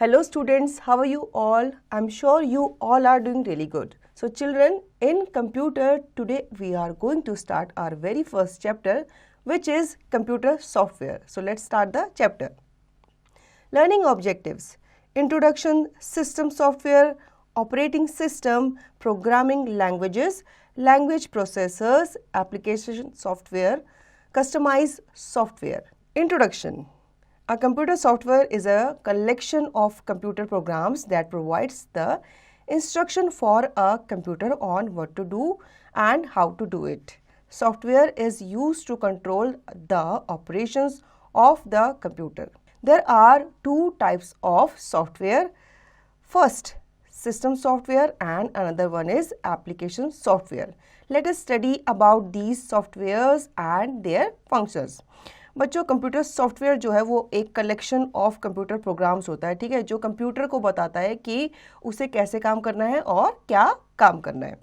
Hello students, how are you all? I'm sure you all are doing really good. So children, in computer, today we are going to start our very first chapter, which is computer software. So let's start the chapter. Learning objectives: introduction, system software, operating system, programming languages, language processors, application software, customized software. Introduction. A computer software is a collection of computer programs that provides the instruction for a computer on what to do and how to do it. Software is used to control the operations of the computer. There are two types of software. First, system software, and another one is application software. Let us study about these softwares and their functions. बच्चों, computer software जो है वो एक collection of computer programs होता है, ठीक है, जो कंप्यूटर को बताता है कि उसे कैसे काम करना है और क्या काम करना है.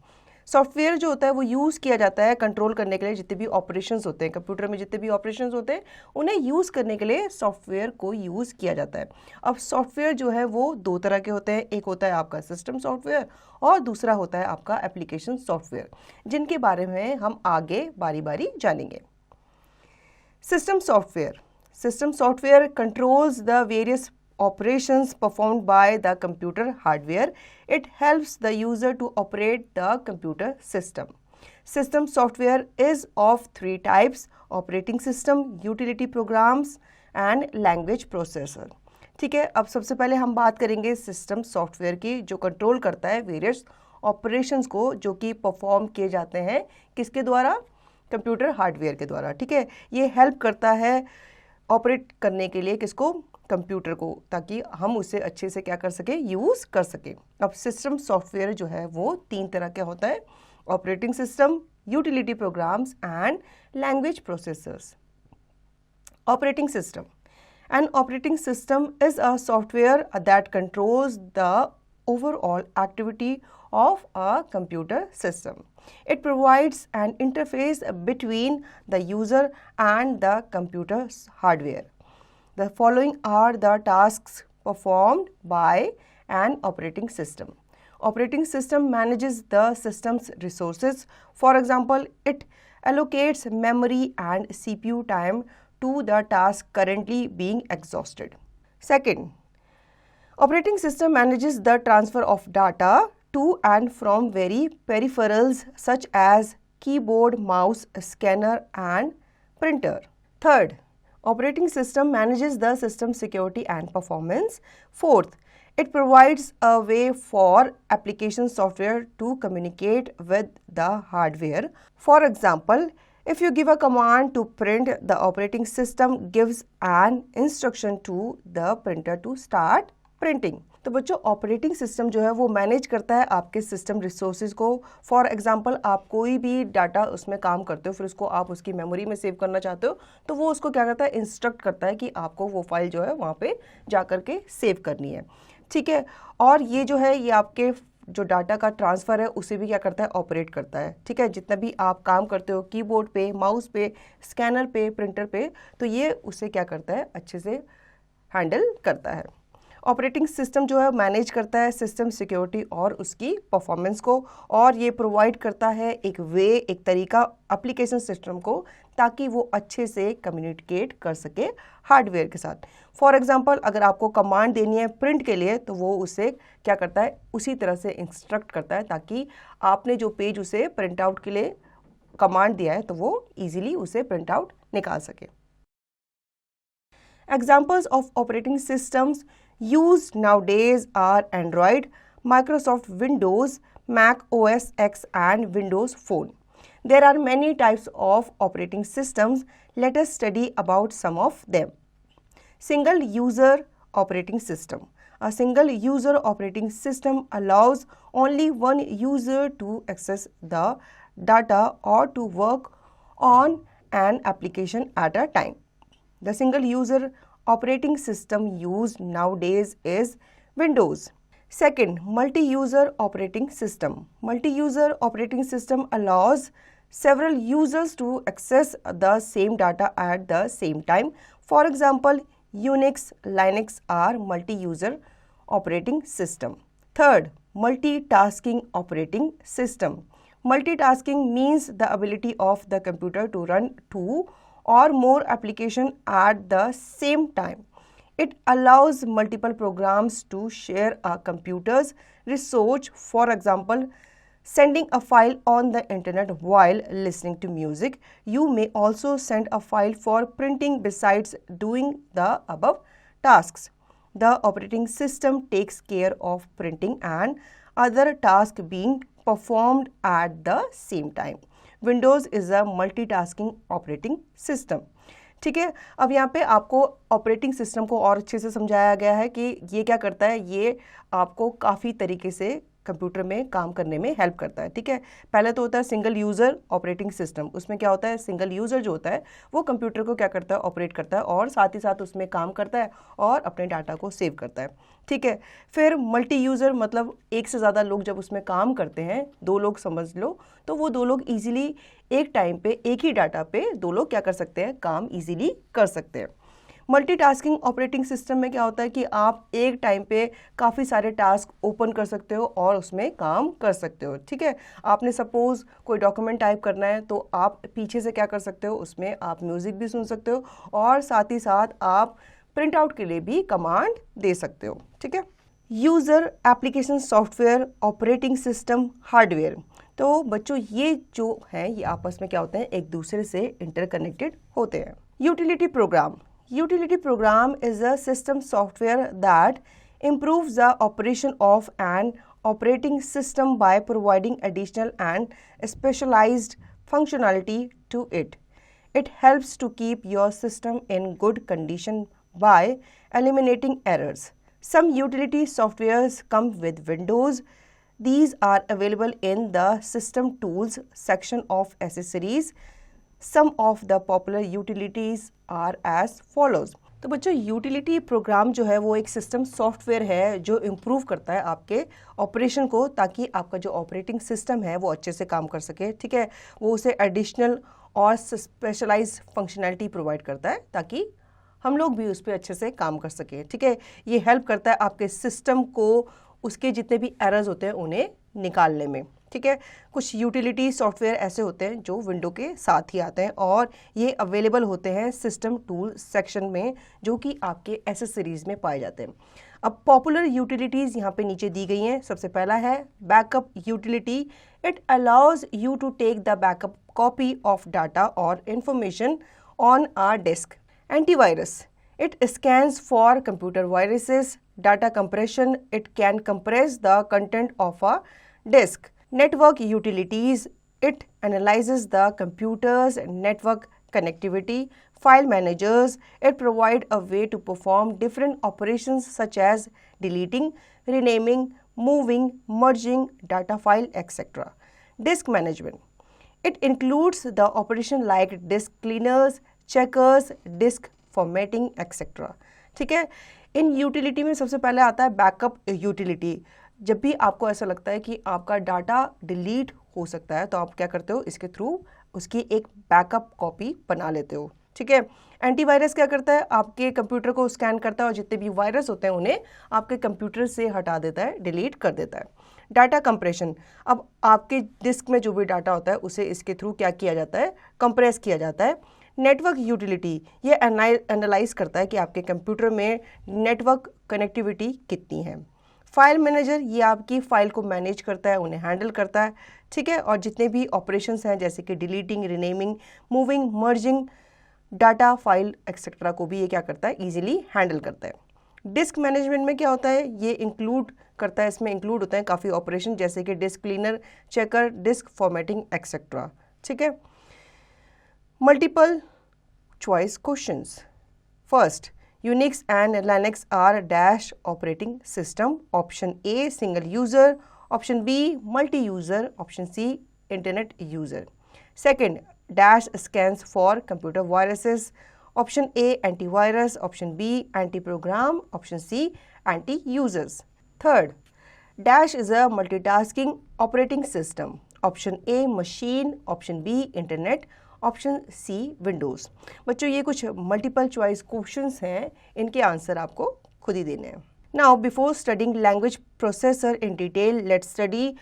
सॉफ्टवेयर जो होता है वो यूज़ किया जाता है कंट्रोल करने के लिए. जितने भी ऑपरेशंस होते हैं कंप्यूटर में, जितने भी ऑपरेशंस होते हैं उन्हें यूज़ करने के लिए सॉफ्टवेयर को यूज़ किया जाता है. अब सॉफ्टवेयर जो है वो दो तरह के होते हैं. एक होता है आपका सिस्टम सॉफ्टवेयर और दूसरा होता है आपका एप्लीकेशन सॉफ्टवेयर, जिनके बारे में हम आगे बारी बारी जानेंगे. System software. System software controls the various operations performed by the computer hardware. It helps the user to operate the computer system. System software is of three types: operating system, utility programs and language processor. ठीक है, अब सबसे पहले हम बात करेंगे system software की, जो कंट्रोल करता है वेरियस ऑपरेशंस को जो कि परफॉर्म किए जाते हैं किसके द्वारा? कंप्यूटर हार्डवेयर के द्वारा. ठीक है, ये हेल्प करता है ऑपरेट करने के लिए किसको? कंप्यूटर को, ताकि हम उसे अच्छे से क्या कर सके? यूज़ कर सके. अब सिस्टम सॉफ्टवेयर जो है वो तीन तरह का होता है: operating system, utility programmes and language processors. Operating system. An operating system is a software that controls the overall activity of a computer system. It provides an interface between the user and the computer's hardware. The following are the tasks performed by an operating system. Operating system manages the system's resources. For example, it allocates memory and CPU time to the task currently being exhausted. Second, operating system manages the transfer of data to and from various peripherals such as keyboard, mouse, scanner and printer. Third, operating system manages the system security and performance. Fourth, it provides a way for application software to communicate with the hardware. For example, if you give a command to print, the operating system gives an instruction to the printer to start printing. तो बच्चों, operating system जो है वो manage करता है आपके system resources को. For example, आप कोई भी डाटा उसमें काम करते हो, फिर उसको आप उसकी मेमोरी में सेव करना चाहते हो, तो वो उसको क्या करता है? इंस्ट्रक्ट करता है कि आपको वो फाइल जो है वहाँ पे जा कर के सेव करनी है. ठीक है, और ये जो है ये आपके जो डाटा का ट्रांसफ़र है उसे भी क्या करता है? ऑपरेट करता है. ठीक है, जितना भी आप काम करते हो कीबोर्ड पे, माउस पे, स्कैनर पे, प्रिंटर पे, तो ये उसे क्या करता है? अच्छे से हैंडल करता है. ऑपरेटिंग सिस्टम जो है मैनेज करता है सिस्टम सिक्योरिटी और उसकी परफॉर्मेंस को, और ये प्रोवाइड करता है एक वे, एक तरीका एप्लीकेशन सिस्टम को, ताकि वो अच्छे से कम्युनिकेट कर सके हार्डवेयर के साथ. फॉर एग्जांपल, अगर आपको कमांड देनी है प्रिंट के लिए, तो वो उसे क्या करता है? उसी तरह से इंस्ट्रक्ट करता है, ताकि आपने जो पेज उसे प्रिंट आउट के लिए कमांड दिया है तो वो ईजिली उसे प्रिंट आउट निकाल सके. Examples of operating systems used nowadays are Android, Microsoft Windows, Mac OS X and Windows Phone. There are many types of operating systems. Let us study about some of them. Single user operating system. A single user operating system allows only one user to access the data or to work on an application at a time. The single user operating system used nowadays is Windows. Second, multi-user operating system. Multi-user operating system allows several users to access the same data at the same time. For example, Unix, Linux are multi-user operating system. Third, multitasking operating system. Multitasking means the ability of the computer to run two or more applications at the same time. It allows multiple programs to share a computer's resource, for example, sending a file on the internet while listening to music. You may also send a file for printing besides doing the above tasks. The operating system takes care of printing and other tasks being performed at the same time. Windows is a multitasking operating system. ठीक है, अब यहाँ पे आपको operating system को और अच्छे से समझाया गया है कि ये क्या करता है, ये आपको काफ़ी तरीके से कंप्यूटर में काम करने में हेल्प करता है. ठीक है, पहले तो होता है सिंगल यूज़र ऑपरेटिंग सिस्टम. उसमें क्या होता है, सिंगल यूज़र जो होता है वो कंप्यूटर को क्या करता है, ऑपरेट करता है और साथ ही साथ उसमें काम करता है और अपने डाटा को सेव करता है. ठीक है, फिर मल्टी यूज़र मतलब एक से ज़्यादा लोग जब उसमें काम करते हैं, दो लोग समझ लो, तो वो दो लोग ईजिली एक टाइम पे एक ही डाटा पे दो लोग क्या कर सकते हैं, काम ईजिली कर सकते हैं. मल्टीटास्किंग ऑपरेटिंग सिस्टम में क्या होता है कि आप एक टाइम पे काफ़ी सारे टास्क ओपन कर सकते हो और उसमें काम कर सकते हो. ठीक है, आपने सपोज़ कोई डॉक्यूमेंट टाइप करना है तो आप पीछे से क्या कर सकते हो, उसमें आप म्यूज़िक भी सुन सकते हो और साथ ही साथ आप प्रिंट आउट के लिए भी कमांड दे सकते हो. ठीक है, user application software operating system hardware. तो बच्चों ये जो हैं ये आपस में क्या होते हैं, एक दूसरे से इंटरकनेक्टेड होते हैं. Utility programme. Utility program is a system software that improves the operation of an operating system by providing additional and specialized functionality to it. It helps to keep your system in good condition by eliminating errors. Some utility softwares come with Windows. These are available in the System Tools section of accessories. Some of the popular utilities are as follows. तो बच्चों utility programme जो है वो एक system software है जो improve करता है आपके ऑपरेशन को, ताकि आपका जो ऑपरेटिंग सिस्टम है वो अच्छे से काम कर सके. ठीक है, वो उसे एडिशनल और स्पेशलाइज्ड फंक्शनैलिटी प्रोवाइड करता है ताकि हम लोग भी उस पर अच्छे से काम कर सकें. ठीक है, ये हेल्प करता है आपके सिस्टम को उसके जितने भी एरर्स होते हैं उन्हें निकालने में. ठीक है, कुछ यूटिलिटी सॉफ्टवेयर ऐसे होते हैं जो विंडो के साथ ही आते हैं और ये अवेलेबल होते हैं सिस्टम टूल सेक्शन में, जो कि आपके एसेसरीज में पाए जाते हैं. अब पॉपुलर यूटिलिटीज़ यहाँ पे नीचे दी गई हैं. सबसे पहला है backup utility. It allows you to take the backup copy of data और information on a disk. Antivirus. It scans for computer viruses. Data compression. It can compress the content of a disk. Network utilities. It analyzes the computer's network connectivity. File managers. It provides a way to perform different operations such as deleting, renaming, moving, merging data file, etc. Disk management. It includes the operation like disk cleaners, checkers, disk formatting etcetera. ठीक है, इन utility में सबसे पहले आता है backup utility. जब भी आपको ऐसा लगता है कि आपका डाटा डिलीट हो सकता है तो आप क्या करते हो, इसके थ्रू उसकी एक बैकअप कॉपी बना लेते हो. ठीक है, एंटीवायरस क्या करता है, आपके कंप्यूटर को स्कैन करता है और जितने भी वायरस होते हैं उन्हें आपके कंप्यूटर से हटा देता है, डिलीट कर देता है. Data compression. अब आपके डिस्क में जो भी डाटा होता है उसे इसके थ्रू क्या किया जाता है, कंप्रेस किया जाता है. Network utility. ये एनालाइज करता है कि आपके कंप्यूटर में नेटवर्क कनेक्टिविटी कितनी है. File manager. ये आपकी फ़ाइल को मैनेज करता है, उन्हें हैंडल करता है. ठीक है, और जितने भी ऑपरेशंस हैं जैसे कि deleting, renaming, moving, merging data file etcetera को भी ये क्या करता है, ईजिली हैंडल करता है. डिस्क मैनेजमेंट में क्या होता है, ये इंक्लूड करता है, इसमें इंक्लूड होते हैं काफ़ी ऑपरेशन जैसे कि disk cleaner, checker, disk formatting etcetera. ठीक है, multiple choice questions. First, Unix and Linux are dash operating system. Option A, single user. Option B, multi-user. Option C, internet user. Second, dash scans for computer viruses. Option A, antivirus. Option B, anti-program. Option C, anti-users. Third, dash is a multitasking operating system. Option A, machine. Option B, internet. Option C Windows. बच्चों ये कुछ multiple choice questions हैं, इनके answer आपको खुद ही देने हैं. Now, before studying language processor in detail, let's study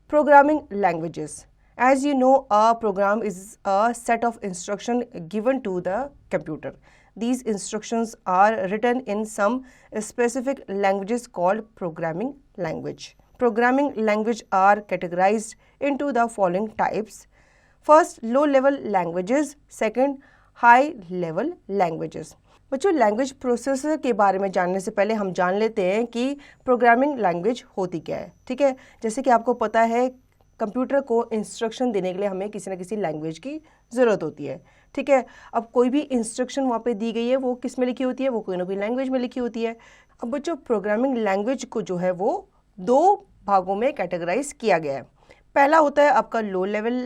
programming languages. As you know, a program is a set of instructions given to the computer. These instructions are written in some specific languages called programming language. Programming language are categorized into the following types. First, low level languages. Second, high level languages. बच्चों, language processor के बारे में जानने से पहले हम जान लेते हैं कि प्रोग्रामिंग लैंग्वेज होती क्या है। ठीक है, जैसे कि आपको पता है कंप्यूटर को इंस्ट्रक्शन देने के लिए हमें किसी न किसी लैंग्वेज की ज़रूरत होती है। ठीक है, अब कोई भी इंस्ट्रक्शन वहाँ पे दी गई है वो किस में लिखी होती है, वो कोई ना कोई लैंग्वेज में लिखी होती है। अब बच्चों, प्रोग्रामिंग लैंग्वेज को जो है वो दो भागों में कैटेगराइज किया गया है। पहला होता है आपका लो लेवल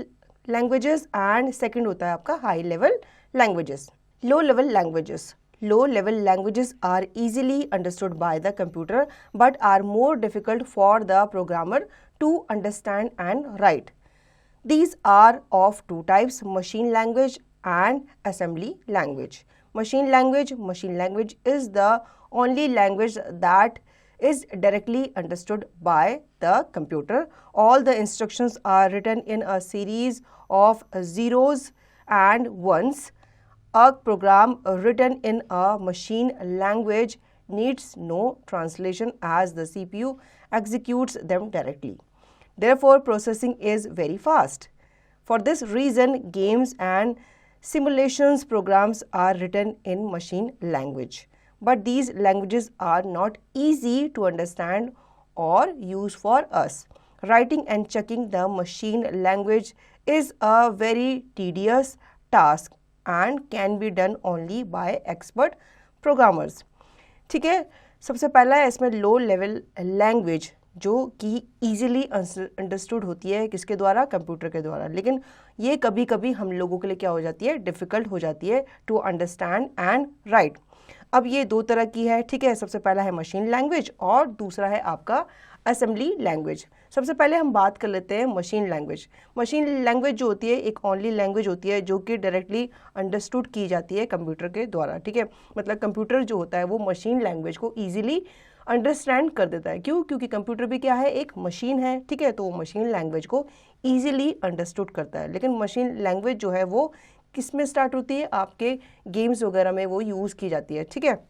लैंग्वेजेस एंड सेकंड होता है आपका high level languages. Low level languages. Low level languages are easily understood by the computer but are more difficult for the programmer to understand and write. These are of two types, machine language and assembly language. Machine language is the only language that is directly understood by the computer. All the instructions are written in a series of zeros and ones. A program written in a machine language needs no translation as the CPU executes them directly. Therefore, processing is very fast. For this reason, games and simulations programs are written in machine language. But these languages are not easy to understand or use for us. Writing and checking the machine language is a very tedious task and can be done only by expert programmers. ठीक है, सबसे पहला है इसमें low level language जो कि easily understood होती है किसके द्वारा, कंप्यूटर के द्वारा, लेकिन ये कभी कभी हम लोगों के लिए क्या हो जाती है, डिफ़िकल्ट हो जाती है टू अंडरस्टैंड एंड राइट। अब ये दो तरह की है। ठीक है, सबसे पहला है मशीन लैंग्वेज और दूसरा है आपका असेंबली लैंग्वेज। सबसे पहले हम बात कर लेते हैं मशीन लैंग्वेज। मशीन लैंग्वेज जो होती है एक ओनली लैंग्वेज होती है जो कि डायरेक्टली अंडरस्टूड की जाती है कंप्यूटर के द्वारा। ठीक है, मतलब कंप्यूटर जो होता है वो मशीन लैंग्वेज को ईजिली अंडरस्टैंड कर देता है। क्यों? क्योंकि कंप्यूटर भी क्या है, एक मशीन है। ठीक है, तो वो मशीन लैंग्वेज को ईजिली अंडरस्टूड करता है। लेकिन मशीन लैंग्वेज जो है वो किस में स्टार्ट होती है, आपके गेम्स वगैरह में वो यूज़ की जाती है। ठीक है,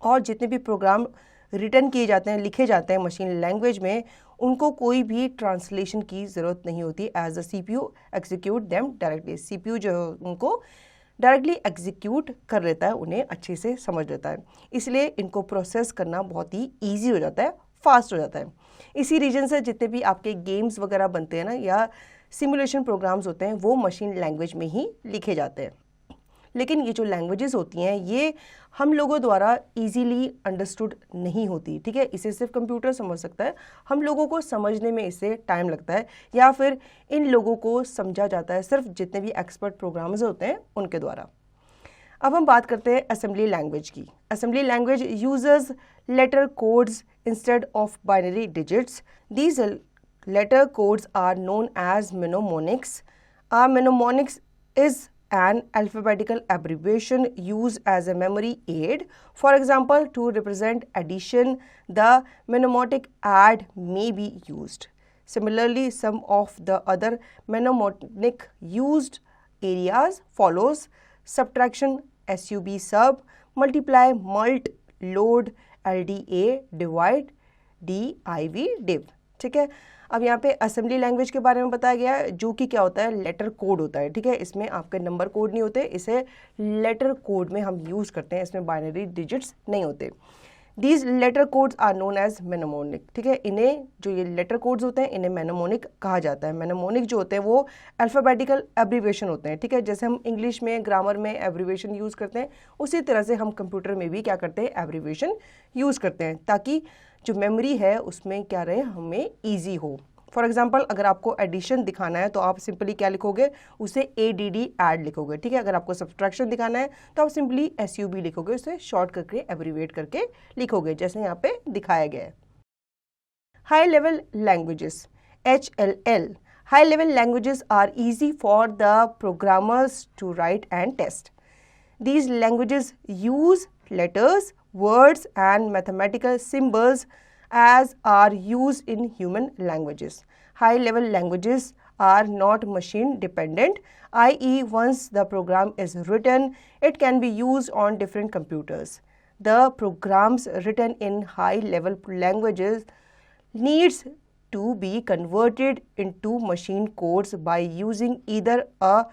और जितने भी प्रोग्राम रिटर्न किए जाते हैं, लिखे जाते हैं मशीन लैंग्वेज में, उनको कोई भी ट्रांसलेशन की ज़रूरत नहीं होती। As the CPU execute them directly. CPU जो है उनको डायरेक्टली एग्जीक्यूट कर लेता है, उन्हें अच्छे से समझ लेता है, इसलिए इनको प्रोसेस करना बहुत ही ईजी हो जाता है, फास्ट हो जाता है। इसी रीजन से जितने भी आपके गेम्स वगैरह बनते हैं ना या सिमुलेशन प्रोग्राम्स होते हैं वो मशीन लैंग्वेज में ही लिखे जाते हैं। लेकिन ये जो लैंग्वेजेस होती हैं ये हम लोगों द्वारा इजीली अंडरस्टूड नहीं होती। ठीक है, इसे सिर्फ कंप्यूटर समझ सकता है, हम लोगों को समझने में इसे टाइम लगता है, या फिर इन लोगों को समझा जाता है सिर्फ जितने भी एक्सपर्ट प्रोग्रामर्स होते हैं उनके द्वारा। अब हम बात करते हैं असेंबली लैंग्वेज की। Assembly language uses letter codes instead of binary digits. These letter codes are known as mnemonics. Mnemonics is an alphabetical abbreviation used as a memory aid. For example, to represent addition, the mnemonic add may be used. Similarly, some of the other mnemonic used areas follows: subtraction, sub, sub; multiply, mult; load, LDA; divide, div, div। ठीक है, अब यहाँ पे assembly language के बारे में बताया गया है जो कि क्या होता है, लेटर कोड होता है। ठीक है, इसमें आपके नंबर कोड नहीं होते, इसे लेटर कोड में हम यूज़ करते हैं, इसमें बाइनरी डिजिट्स नहीं होते। These letter codes are known as mnemonic. ठीक है, इन्हें जो ये लेटर कोड्स होते हैं इन्हें मेनोमोनिक कहा जाता है। मेनोमोनिक जो होते हैं वो अल्फ़ाबेटिकल एब्रीवेशन होते हैं। ठीक है, जैसे हम इंग्लिश में ग्रामर में एब्रीवेशन यूज़ करते हैं उसी तरह से हम कंप्यूटर में भी क्या करते हैं, एब्रीवेशन यूज़ करते हैं, ताकि जो मेमोरी है उसमें क्या रहे, हमें ईजी हो। फॉर एग्जाम्पल, अगर आपको एडिशन दिखाना है तो आप सिंपली क्या लिखोगे, उसे ADD ऐड लिखोगे। ठीक है, अगर आपको सब्सट्रैक्शन दिखाना है तो आप सिंपली SUB लिखोगे, उसे शॉर्ट करके एब्रीवेट करके लिखोगे, जैसे यहाँ पे दिखाया गया है। High level languages, HLL। High level languages are easy for the programmers to write and test. These languages use letters, words and mathematical symbols as are used in human languages. High level languages are not machine dependent, i.e. once the program is written, it can be used on different computers. The programs written in high level languages needs to be converted into machine codes by using either a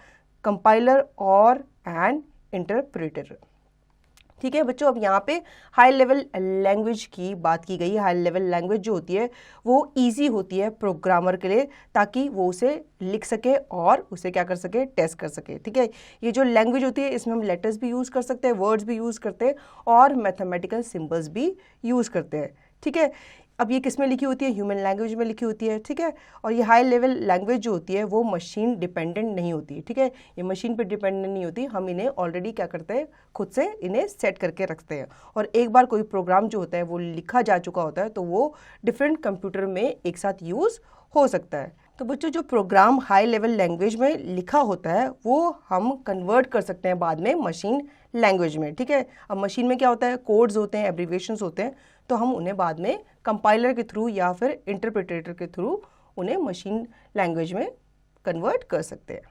compiler or an interpreter. ठीक है बच्चों, अब यहाँ पे high level language की बात की गई है. हाई लेवल लैंग्वेज जो होती है वो इजी होती है प्रोग्रामर के लिए, ताकि वो उसे लिख सके और उसे क्या कर सके, टेस्ट कर सके. ठीक है, ये जो लैंग्वेज होती है इसमें हम लेटर्स भी यूज़ कर सकते हैं, वर्ड्स भी यूज़ करते हैं और मैथमेटिकल सिम्बल्स भी यूज़ करते हैं. ठीक है, अब ये किस में लिखी होती है, ह्यूमन लैंग्वेज में लिखी होती है. ठीक है, और ये हाई लेवल लैंग्वेज जो होती है वो मशीन डिपेंडेंट नहीं होती. ठीक है, ये मशीन पे डिपेंडेंट नहीं होती, हम इन्हें ऑलरेडी क्या करते हैं, खुद से इन्हें सेट करके रखते हैं. और एक बार कोई प्रोग्राम जो होता है वो लिखा जा चुका होता है तो वो डिफरेंट कंप्यूटर में एक साथ यूज़ हो सकता है. तो बच्चों, जो प्रोग्राम हाई लेवल लैंग्वेज में लिखा होता है वो हम कन्वर्ट कर सकते हैं बाद में मशीन लैंग्वेज में. ठीक है, अब मशीन में क्या होता है, कोड्स होते हैं, एब्रीविएशंस होते हैं, तो हम उन्हें बाद में कंपाइलर के थ्रू या फिर इंटरप्रेटर के थ्रू उन्हें मशीन लैंग्वेज में कन्वर्ट कर सकते हैं.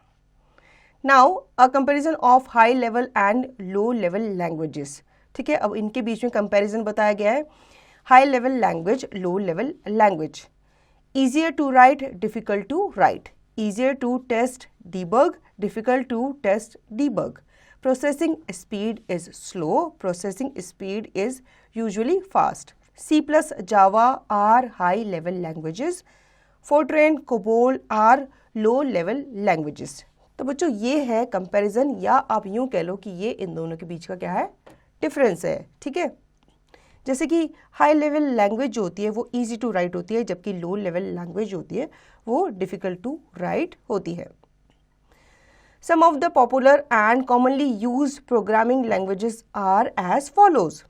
Now a comparison of high level and low level languages. ठीक है, अब इनके बीच में कंपैरिजन बताया गया है. High level language, low level language. Easier to write, difficult to write. Easier to test, debug, difficult to test, debug. Processing speed is slow. Processing speed is usually fast. C plus Java are high level languages. Fortran, COBOL are low level languages. तो बच्चों ये है comparison, या आप यूँ कह लो कि ये इन दोनों के बीच का क्या है, डिफरेंस है. ठीक है, जैसे कि हाई लेवल लैंग्वेज जो होती है वो इजी टू राइट होती है, जबकि लो लेवल लैंग्वेज जो होती है वो डिफ़िकल्ट टू राइट होती है. Some of the popular and commonly used programming languages are as follows.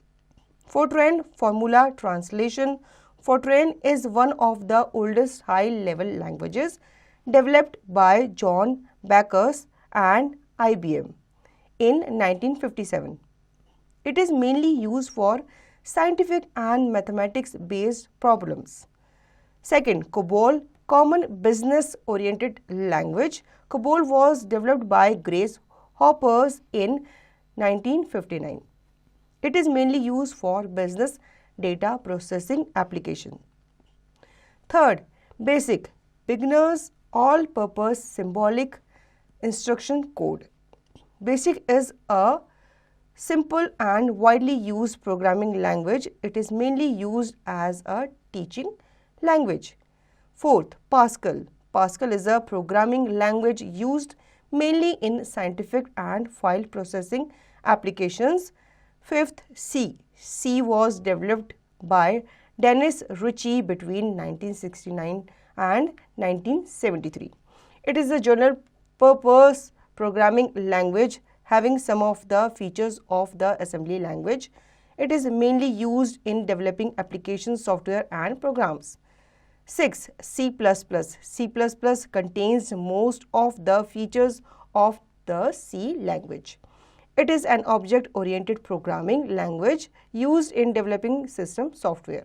Fortran formula translation. Fortran is one of the oldest high level languages developed by John Backus and IBM in 1957. It is mainly used for scientific and mathematics based problems. Second, COBOL, common business oriented language. COBOL was developed by Grace Hoppers in 1959. It is mainly used for business data processing application. Third, BASIC, beginners all purpose symbolic instruction code. BASIC is a simple and widely used programming language. It is mainly used as a teaching language. Fourth, Pascal. Pascal is a programming language used mainly in scientific and file processing applications. Fifth, C. C was developed by Dennis Ritchie between 1969 and 1973. It is a general purpose programming language having some of the features of the assembly language. It is mainly used in developing application software and programs. 6. C++. C++ contains most of the features of the C language. It is an object-oriented programming language used in developing system software.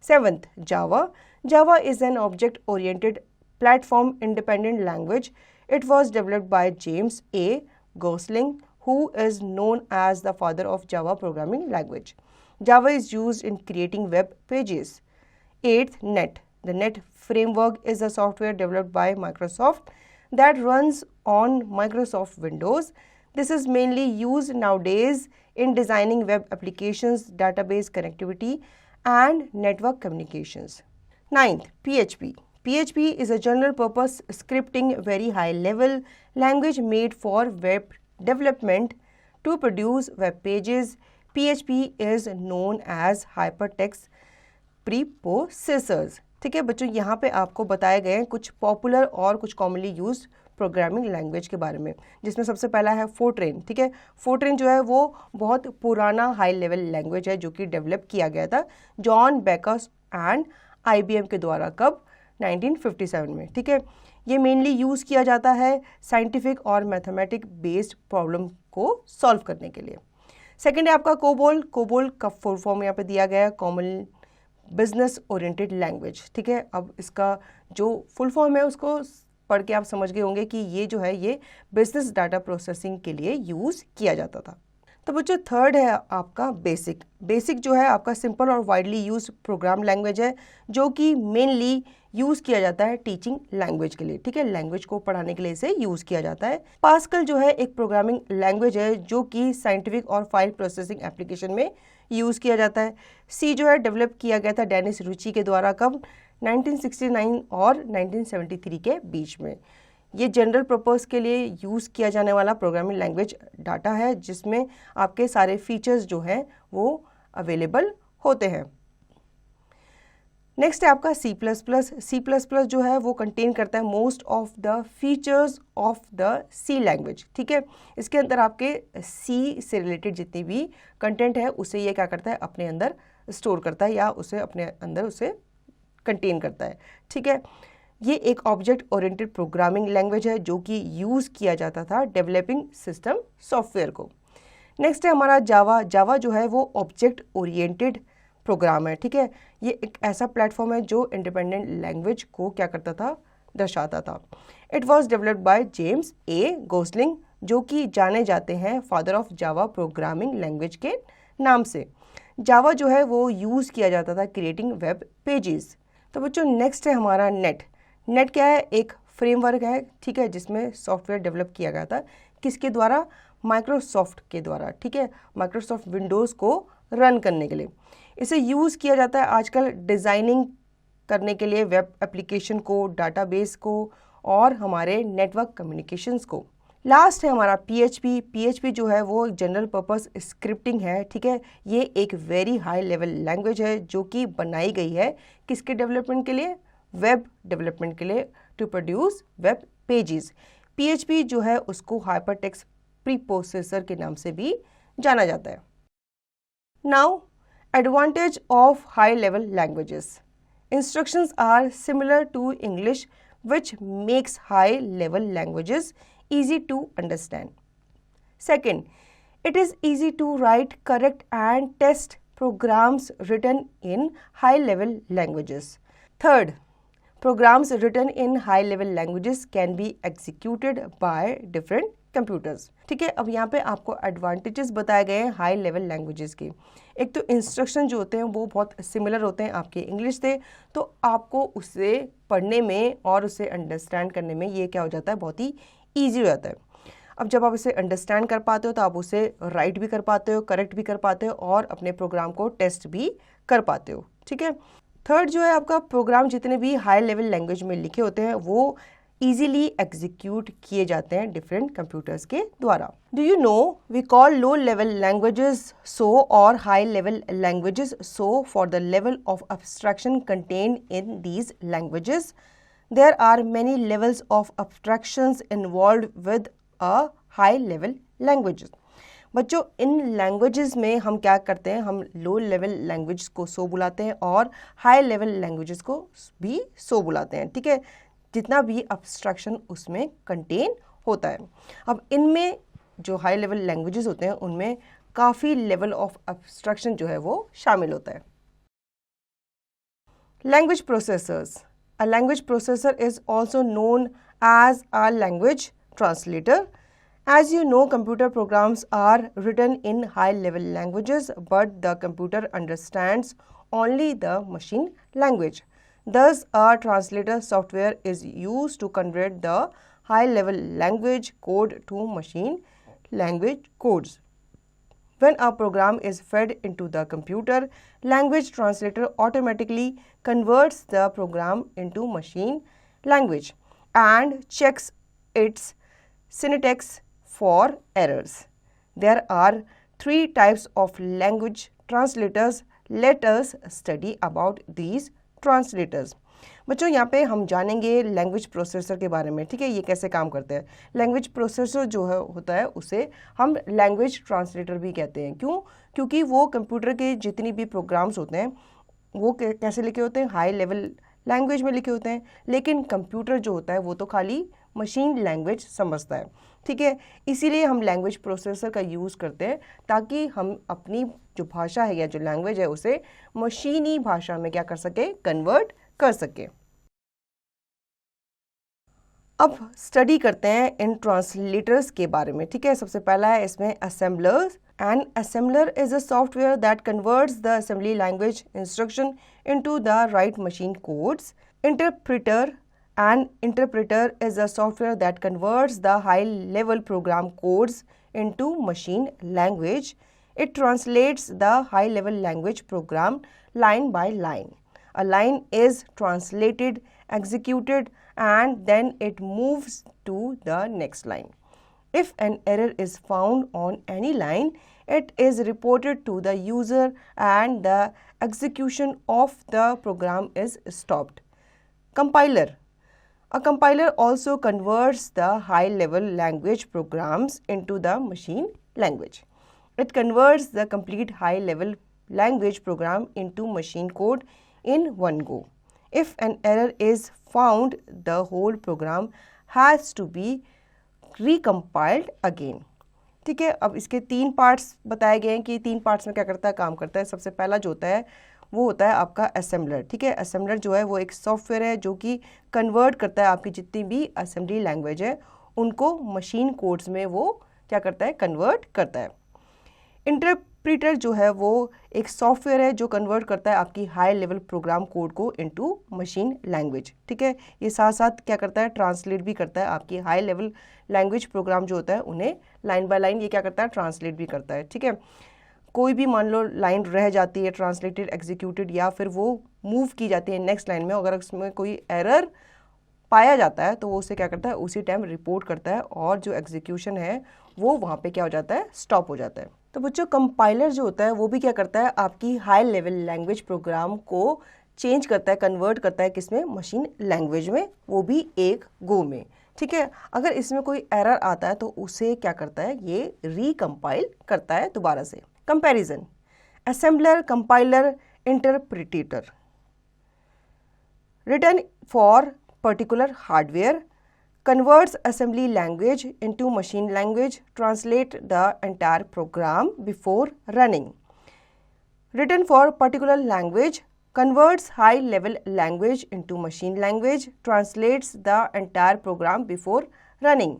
7th, Java. Java is an object-oriented platform-independent language. It was developed by James A. Gosling, who is known as the father of Java programming language. Java is used in creating web pages. 8th, Net. The Net framework is a software developed by Microsoft that runs on Microsoft Windows. This is mainly used nowadays in designing web applications, database connectivity, and network communications. 9th, PHP. PHP is a general purpose scripting very high level language made for web development to produce web pages. PHP is known as hypertext preprocessors. ठीक है बच्चों, यहाँ पे आपको बताए गए हैं कुछ पॉपुलर और कुछ कॉमनली यूज्ड प्रोग्रामिंग लैंग्वेज के बारे में, जिसमें सबसे पहला है फोर्ट्रेन. ठीक है, फोर्ट्रेन जो है वो बहुत पुराना हाई लेवल लैंग्वेज है जो कि डेवलप किया गया था जॉन बेकस एंड IBM के द्वारा. कब? 1957 में. ठीक है, ये मेनली यूज़ किया जाता है साइंटिफिक और मैथमेटिक बेस्ड प्रॉब्लम को सॉल्व करने के लिए. सेकंड है आपका कोबोल। कोबोल का फुल फॉर्म यहाँ पे दिया गया है कॉमन बिजनेस ओरिएंटेड लैंग्वेज, ठीक है। अब इसका जो फुल फॉर्म है उसको पढ़ के आप समझ गए होंगे कि ये जो है ये बिजनेस डाटा प्रोसेसिंग के लिए यूज़ किया जाता था। तो बच्चों थर्ड है आपका बेसिक। बेसिक जो है आपका सिंपल और वाइडली यूज प्रोग्राम लैंग्वेज है, जो कि मेनली यूज़ किया जाता है टीचिंग लैंग्वेज के लिए, ठीक है। लैंग्वेज को पढ़ाने के लिए इसे यूज़ किया जाता है। पास्कल जो है एक प्रोग्रामिंग लैंग्वेज है जो कि साइंटिफिक और फाइल प्रोसेसिंग एप्लीकेशन में यूज़ किया जाता है। सी जो है डेवलप किया गया था डेनिस रुचि के द्वारा, कब, 1969 और 1973 के बीच में। ये जनरल पर्पस के लिए यूज़ किया जाने वाला प्रोग्रामिंग लैंग्वेज डाटा है, जिसमें आपके सारे फीचर्स जो हैं वो अवेलेबल होते हैं। नेक्स्ट है आपका C plus plus. C plus plus जो है वो कंटेन करता है most of the features of the C language, ठीक है। इसके अंदर आपके सी से रिलेटेड जितनी भी कंटेंट है उसे ये क्या करता है, अपने अंदर स्टोर करता है या उसे अपने अंदर उसे कंटेन करता है, ठीक है। ये एक ऑब्जेक्ट ओरिएंटेड प्रोग्रामिंग लैंग्वेज है जो कि यूज़ किया जाता था डेवलपिंग सिस्टम सॉफ्टवेयर को। नेक्स्ट है हमारा जावा। जावा जो है वो ऑब्जेक्ट ओरिएंटेड प्रोग्राम है, ठीक है। ये एक ऐसा प्लेटफॉर्म है जो इंडिपेंडेंट लैंग्वेज को क्या करता था, दर्शाता था। It was developed by James A Gosling, जो कि जाने जाते हैं father of Java programming language के नाम से। जावा जो है वो यूज़ किया जाता था क्रिएटिंग वेब पेजेस। तो बच्चों नेक्स्ट है हमारा नेट। नेट क्या है, एक फ्रेमवर्क है, ठीक है, जिसमें सॉफ्टवेयर डेवलप किया गया था। किसके द्वारा, माइक्रोसॉफ्ट के द्वारा, ठीक है, माइक्रोसॉफ्ट विंडोज़ को रन करने के लिए। इसे यूज़ किया जाता है आजकल डिज़ाइनिंग करने के लिए, वेब एप्लीकेशन को, डाटाबेस को और हमारे नेटवर्क कम्युनिकेशंस को। लास्ट है हमारा पीएचपी। पीएचपी जो है वो जनरल पर्पस स्क्रिप्टिंग है, ठीक है। ये एक वेरी हाई लेवल लैंग्वेज है जो कि बनाई गई है किसके डेवलपमेंट के लिए, वेब डेवलपमेंट के लिए, to produce web pages. PHP जो है उसको हाइपरटेक्स्ट प्रीप्रोसेसर के नाम से भी जाना जाता है। Now advantage of high level languages. Instructions are similar to English which makes high level languages easy to understand. Second, it is easy to write correct and test programs written in high level languages. Third, programs written in high level languages can be executed by different computers, ठीक है। अब यहाँ पे आपको advantages बताए गए हैं high level languages के। एक तो इंस्ट्रक्शन जो होते हैं वो बहुत सिमिलर होते हैं आपके इंग्लिश से, तो आपको उसे पढ़ने में और उसे अंडरस्टैंड करने में ये क्या हो जाता है, बहुत ही ईजी हो जाता है। अब जब आप इसे अंडरस्टैंड कर पाते हो तो आप उसे राइट भी कर पाते हो, करेक्ट भी कर पाते हो और अपने प्रोग्राम को टेस्ट भी कर पाते हो, ठीक है। थर्ड जो है आपका, प्रोग्राम जितने भी हाई लेवल लैंग्वेज में लिखे होते हैं वो इजीली एग्जीक्यूट किए जाते हैं डिफरेंट कंप्यूटर्स के द्वारा। Do you know we call low level languages so और high level languages so for the level of abstraction contained in these languages. There are many levels of abstractions involved with a high level languages. बच्चों इन languages में हम क्या करते हैं, हम low level language को सो बुलाते हैं और हाई लेवल लैंग्वेजेस को भी सो बुलाते हैं, ठीक है। जितना भी अब्स्ट्रैक्शन उसमें कंटेन होता है। अब इनमें जो हाई लेवल लैंग्वेजेस होते हैं उनमें काफ़ी लेवल ऑफ अब्स्ट्रैक्शन जो है वो शामिल होता है। Language processors. A language processor is also known as a language translator. As you know, computer programs are written in high-level languages, but the computer understands only the machine language. Thus, a translator software is used to convert the high-level language code to machine language codes. When a program is fed into the computer, language translator automatically converts the program into machine language and checks its syntax for errors. There are 3 types of language translators. Let us study about these translators. बच्चों यहाँ पे हम जानेंगे language processor के बारे में, ठीक है, ये कैसे काम करते हैं। लैंग्वेज प्रोसेसर जो है होता है उसे हम लैंग्वेज ट्रांसलेटर भी कहते हैं। क्यों? क्योंकि वो कंप्यूटर के जितनी भी प्रोग्राम्स होते हैं वो कैसे लिखे होते हैं, हाई लेवल लैंग्वेज में लिखे होते हैं, लेकिन कंप्यूटर जो होता है वो तो खाली मशीन लैंग्वेज समझता है। ठीक है, इसीलिए हम लैंग्वेज प्रोसेसर का यूज़ करते हैं ताकि हम अपनी जो भाषा है या जो लैंग्वेज है उसे मशीनी भाषा में क्या कर सके, कन्वर्ट कर सके। अब स्टडी करते हैं इन ट्रांसलेटर्स के बारे में। ठीक है, सबसे पहला है इसमें assemblers. And assembler is a software that converts the assembly language instruction into the right machine codes. Interpreter An interpreter is a software that converts the high-level program codes into machine language. It translates the high-level language program line by line. A line is translated, executed, and then it moves to the next line. If an error is found on any line, it is reported to the user and the execution of the program is stopped. Compiler. A compiler also converts the high-level language programs into the machine language. It converts the complete high-level language program into machine code in one go. If an error is found, the whole program has to be recompiled again. ठीक है, अब इसके 3 parts बताए गए हैं कि 3 parts में क्या करता है, काम करता है। सबसे पहला जो होता है वो होता है आपका असेंबलर। ठीक है, असेंबलर जो है वो एक सॉफ्टवेयर है जो कि कन्वर्ट करता है आपकी जितनी भी असेंबली लैंग्वेज है उनको मशीन कोड्स में वो क्या करता है, कन्वर्ट करता है। इंटरप्रेटर जो है वो एक सॉफ्टवेयर है जो कन्वर्ट करता है आपकी हाई लेवल प्रोग्राम कोड को इनटू मशीन लैंग्वेज। ठीक है, ये साथ साथ क्या करता है, ट्रांसलेट भी करता है आपकी हाई लेवल लैंग्वेज प्रोग्राम जो होता है उन्हें लाइन बाय लाइन ये क्या करता है, ट्रांसलेट भी करता है। ठीक है, कोई भी मान लो लाइन रह जाती है ट्रांसलेटेड, एग्जीक्यूटेड, या फिर वो मूव की जाती है नेक्स्ट लाइन में, अगर उसमें कोई एरर पाया जाता है तो वो उसे क्या करता है, उसी टाइम रिपोर्ट करता है और जो एग्जीक्यूशन है वो वहाँ पे क्या हो जाता है, स्टॉप हो जाता है। तो बच्चों कंपाइलर जो होता है वो भी क्या करता है, आपकी हाई लेवल लैंग्वेज प्रोग्राम को चेंज करता है, कन्वर्ट करता है किसमें, मशीन लैंग्वेज में, वो भी एक गो में। ठीक है, अगर इसमें कोई एरर आता है तो उसे क्या करता है, ये रिकम्पाइल करता है दोबारा से। Comparison. Assembler, compiler, interpreter. Written for particular hardware, converts assembly language into machine language, translate the entire program before running. Written for particular language, converts high-level language into machine language, translates the entire program before running.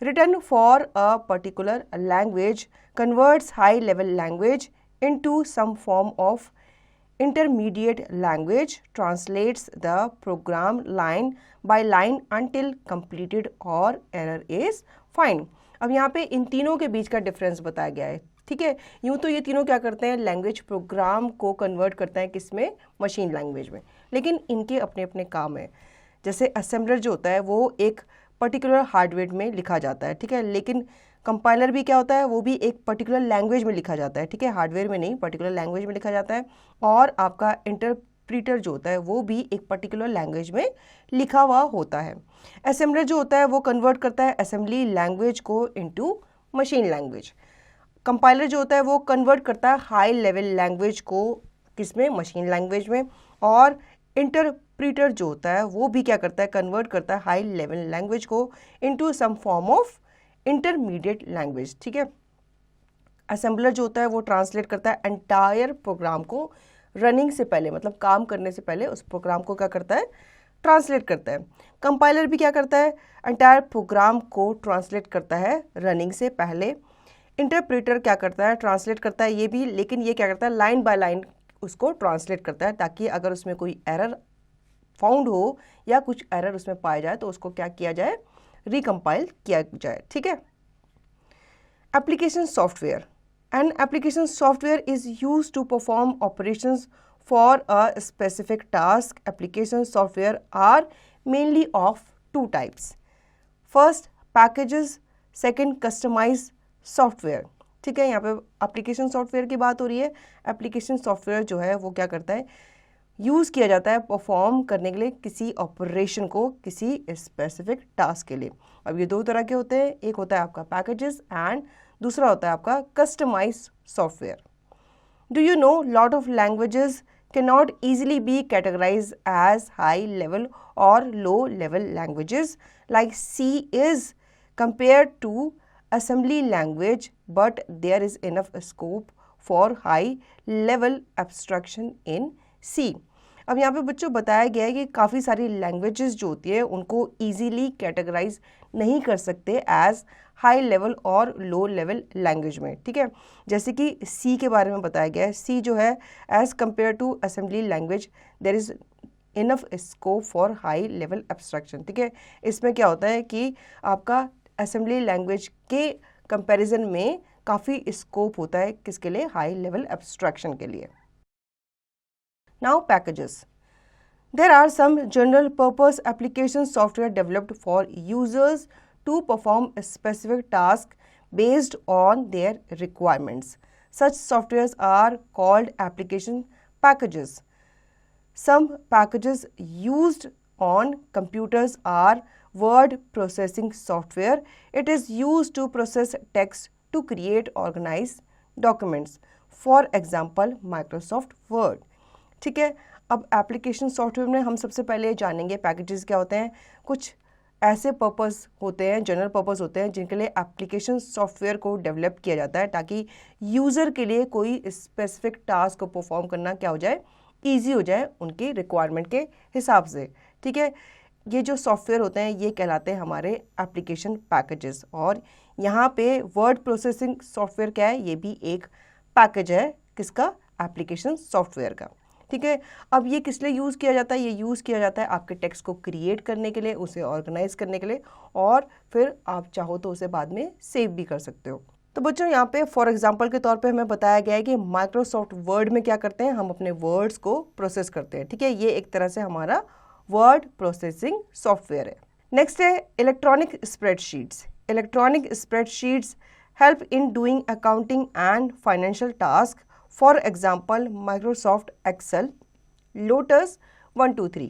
Written for a particular language, converts high-level language into some form of intermediate language, translates the program line by line until completed or error is found. अब यहाँ पे इन तीनों के बीच का difference बताया गया है। ठीक है, यूँ तो ये तीनों क्या करते हैं, लैंग्वेज प्रोग्राम को कन्वर्ट करते हैं किसमें, मशीन लैंग्वेज में, लेकिन इनके अपने अपने काम हैं। जैसे असेंबलर जो होता है वो एक पर्टिकुलर हार्डवेयर में लिखा जाता है। ठीक है, लेकिन कंपाइलर भी क्या होता है, वो भी एक पर्टिकुलर लैंग्वेज में लिखा जाता है। ठीक है, हार्डवेयर में नहीं, पर्टिकुलर लैंग्वेज में लिखा जाता है। और आपका इंटरप्रीटर जो होता है वो भी एक पर्टिकुलर लैंग्वेज में लिखा हुआ होता है। असेंबलर जो होता है वो कन्वर्ट करता है असेंबली लैंग्वेज को इनटू मशीन लैंग्वेज। कंपाइलर जो होता है वो कन्वर्ट करता है हाई लेवल लैंग्वेज को किसमें, मशीन लैंग्वेज में। और इंटरप्रीटर जो होता है वो भी क्या करता है, कन्वर्ट करता है हाई लेवल लैंग्वेज को into some form of intermediate language. ठीक है, असेंबलर जो होता है वो ट्रांसलेट करता है एंटायर प्रोग्राम को रनिंग से पहले, मतलब काम करने से पहले उस प्रोग्राम को क्या करता है, ट्रांसलेट करता है। कंपाइलर भी क्या करता है, एंटायर प्रोग्राम को ट्रांसलेट करता है रनिंग से पहले। इंटरप्रेटर क्या करता है, ट्रांसलेट करता है ये भी, लेकिन ये क्या करता है, लाइन बाय लाइन उसको ट्रांसलेट करता है ताकि अगर उसमें कोई एरर फाउंड हो या कुछ एरर उसमें पाया जाए तो उसको क्या किया जाए, रिकम्पाइल किया जाए। ठीक है, application software. An application software is used to perform operations for a specific task. Application software are mainly of 2 types. First packages, second customize software. ठीक है, यहाँ पे एप्लीकेशन सॉफ्टवेयर की बात हो रही है। एप्लीकेशन सॉफ्टवेयर जो है वो क्या करता है, यूज़ किया जाता है परफॉर्म करने के लिए किसी ऑपरेशन को किसी स्पेसिफिक टास्क के लिए। अब ये 2 तरह के होते हैं, एक होता है आपका पैकेजेस एंड दूसरा होता है आपका customize software. Do you know lot of languages cannot easily be categorized as high level or low level languages like C is compared to assembly language, but there is enough scope for high level abstraction in C. अब यहाँ पे बच्चों बताया गया है कि काफ़ी सारी लैंग्वेजेस जो होती है उनको ईजीली कैटेगराइज नहीं कर सकते एज हाई लेवल और लो लेवल लैंग्वेज में, ठीक है। जैसे कि सी के बारे में बताया गया है, सी जो है as compare to assembly language there is enough scope for high level abstraction, ठीक है। इसमें क्या होता है कि आपका असेंबली लैंग्वेज के कंपैरिजन में काफ़ी स्कोप होता है किसके लिए, हाई लेवल एब्स्ट्रैक्शन के लिए। Now packages. There are some general purpose application software developed for users to perform a specific task based on their requirements. Such softwares are called application packages. Some packages used on computers are word processing software. It is used to process text to create organized documents. For example, Microsoft Word. ठीक है। अब application software में हम सबसे पहले जानेंगे packages क्या होते हैं। कुछ ऐसे पर्पस होते हैं, जनरल पर्पस होते हैं जिनके लिए एप्लीकेशन सॉफ्टवेयर को डेवलप किया जाता है ताकि यूज़र के लिए कोई स्पेसिफिक टास्क को परफॉर्म करना क्या हो जाए, ईजी हो जाए उनकी रिक्वायरमेंट के हिसाब से, ठीक है। ये जो सॉफ्टवेयर होते हैं ये कहलाते हैं हमारे एप्लीकेशन पैकेजेस। और यहाँ पे वर्ड प्रोसेसिंग सॉफ्टवेयर क्या है, ये भी एक पैकेज है किसका, एप्लीकेशन सॉफ्टवेयर का, ठीक है। अब ये किस लिए यूज़ किया जाता है, ये यूज़ किया जाता है आपके टेक्स्ट को क्रिएट करने के लिए, उसे ऑर्गेनाइज करने के लिए, और फिर आप चाहो तो उसे बाद में सेव भी कर सकते हो। तो बच्चों यहाँ पे फॉर एग्जांपल के तौर पे हमें बताया गया है कि माइक्रोसॉफ्ट वर्ड में क्या करते हैं, हम अपने वर्ड्स को प्रोसेस करते हैं, ठीक है। ये एक तरह से हमारा वर्ड प्रोसेसिंग सॉफ्टवेयर है। नेक्स्ट है electronic spreadsheets. Electronic spreadsheets help in doing accounting and financial task. For example, Microsoft Excel, Lotus 1 2 3।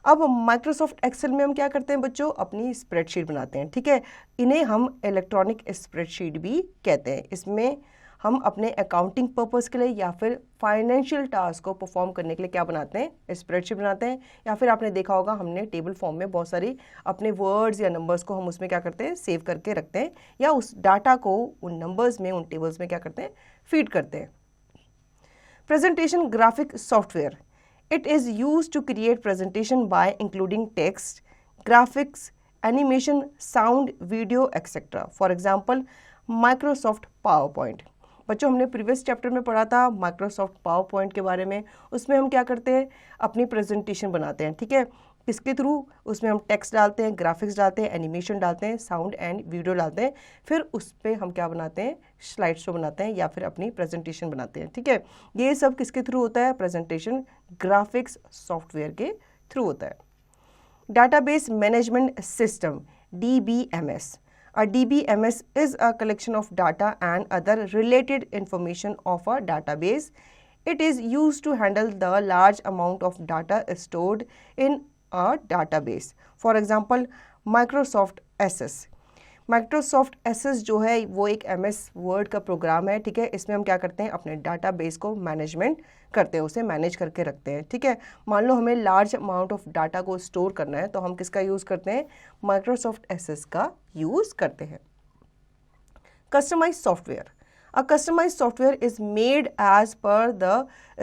अब Microsoft Excel में हम क्या करते हैं बच्चों, अपनी स्प्रेडशीट बनाते हैं, ठीक है। इन्हें हम इलेक्ट्रॉनिक स्प्रेडशीट भी कहते हैं। इसमें हम अपने अकाउंटिंग पर्पस के लिए या फिर फाइनेंशियल टास्क को परफॉर्म करने के लिए क्या बनाते हैं, स्प्रेडशीट बनाते हैं। या फिर आपने देखा होगा हमने टेबल फॉर्म में बहुत सारी अपने वर्ड्स या नंबर्स को हम उसमें क्या करते हैं, सेव करके रखते हैं, या उस डाटा को उन नंबर्स में, उन टेबल्स में क्या करते हैं, फीड करते हैं। Presentation graphic software. It is used to create presentation by including text, graphics, animation, sound, video, etc. For example, Microsoft PowerPoint. बच्चों हमने प्रीवियस चैप्टर में पढ़ा था माइक्रोसॉफ्ट पावर पॉइंट के बारे में। उसमें हम क्या करते हैं, अपनी प्रेजेंटेशन बनाते हैं, ठीक है। इसके थ्रू उसमें हम टेक्स्ट डालते हैं, ग्राफिक्स डालते हैं, एनिमेशन डालते हैं, साउंड एंड वीडियो डालते हैं, फिर उस पर हम क्या बनाते हैं, स्लाइड शो बनाते हैं या फिर अपनी प्रेजेंटेशन बनाते हैं, ठीक है। ये सब किसके थ्रू होता है, प्रेजेंटेशन ग्राफिक्स सॉफ्टवेयर के थ्रू होता है। Database management system, DBMS. A DBMS is a collection of data and other related information of a database. It is used to handle the large amount of data stored in a database. For example, Microsoft SS. Microsoft SS जो है वो एक MS Word का programme है, ठीक है। इसमें हम क्या करते हैं, अपने डाटाबेस को मैनेजमेंट करते हैं, उसे मैनेज करके रखते हैं, ठीक है। मान लो हमें लार्ज अमाउंट ऑफ डाटा को स्टोर करना है तो हम किसका यूज़ करते हैं, Microsoft SS का यूज़ करते हैं। Customized software. A customized software is made as per the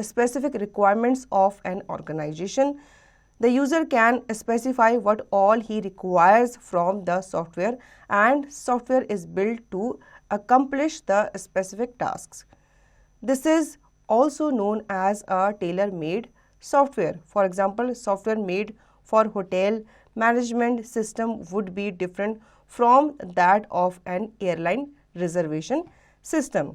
specific requirements of an organization. The user can specify what all he requires from the software, and software is built to accomplish the specific tasks. This is also known as a tailor-made software. For example, software made for hotel management system would be different from that of an airline reservation system,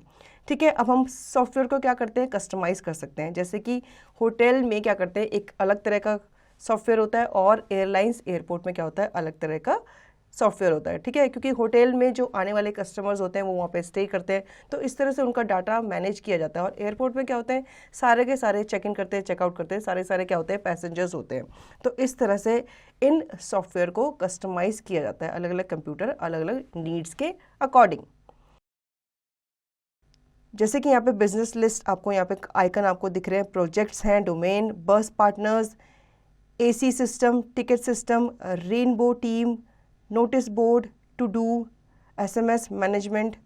ठीक है। अब हम software को क्या करते हैं, customise कर सकते हैं। जैसे कि होटल में क्या करते हैं, एक अलग तरह का सॉफ्टवेयर होता है, और एयरलाइंस एयरपोर्ट में क्या होता है, अलग तरह का सॉफ्टवेयर होता है, ठीक है। क्योंकि होटल में जो आने वाले कस्टमर्स होते हैं वो वहाँ पे स्टे करते हैं, तो इस तरह से उनका डाटा मैनेज किया जाता है। और एयरपोर्ट में क्या होते हैं, सारे के सारे चेक इन करते हैं, चेकआउट करते हैं, सारे सारे क्या होते हैं, पैसेंजर्स होते हैं। तो इस तरह से इन सॉफ्टवेयर को कस्टमाइज़ किया जाता है अलग अलग कंप्यूटर, अलग अलग नीड्स के अकॉर्डिंग। जैसे कि यहाँ पे बिजनेस लिस्ट आपको यहाँ पे आइकन आपको दिख रहे हैं, प्रोजेक्ट्स हैं, domain, bus partners, AC system, ticket system, rainbow team, notice board, to do, SMS management,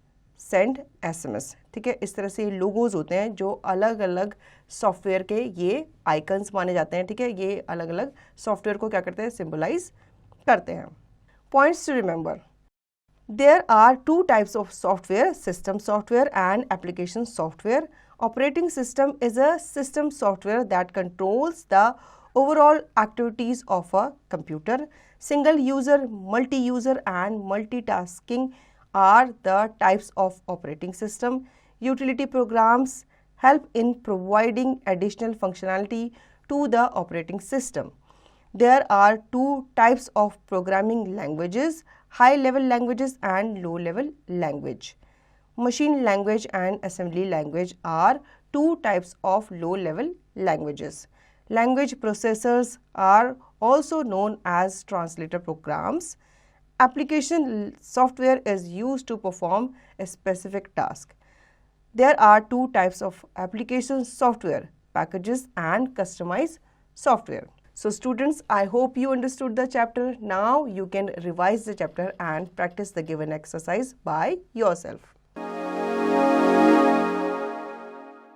send SMS। ठीक है, इस तरह से लोगोज होते हैं जो अलग अलग सॉफ्टवेयर के ये आइकन्स माने जाते हैं। ठीक है, ये अलग अलग सॉफ्टवेयर को क्या करते हैं, सिंबलाइज करते हैं। Points to remember, there are two types of software, system software and application software. Operating system is a system software that controls the overall activities of a computer. Single user, multi-user and multitasking are the types of operating system. Utility programs help in providing additional functionality to the operating system. There are two types of programming languages, high-level languages and low-level language. Machine language and assembly language are two types of low-level languages. Language processors are also known as translator programs. Application software is used to perform a specific task. There are two types of application software, packages and customized software. So students, I hope you understood the chapter. Now you can revise the chapter and practice the given exercise by yourself.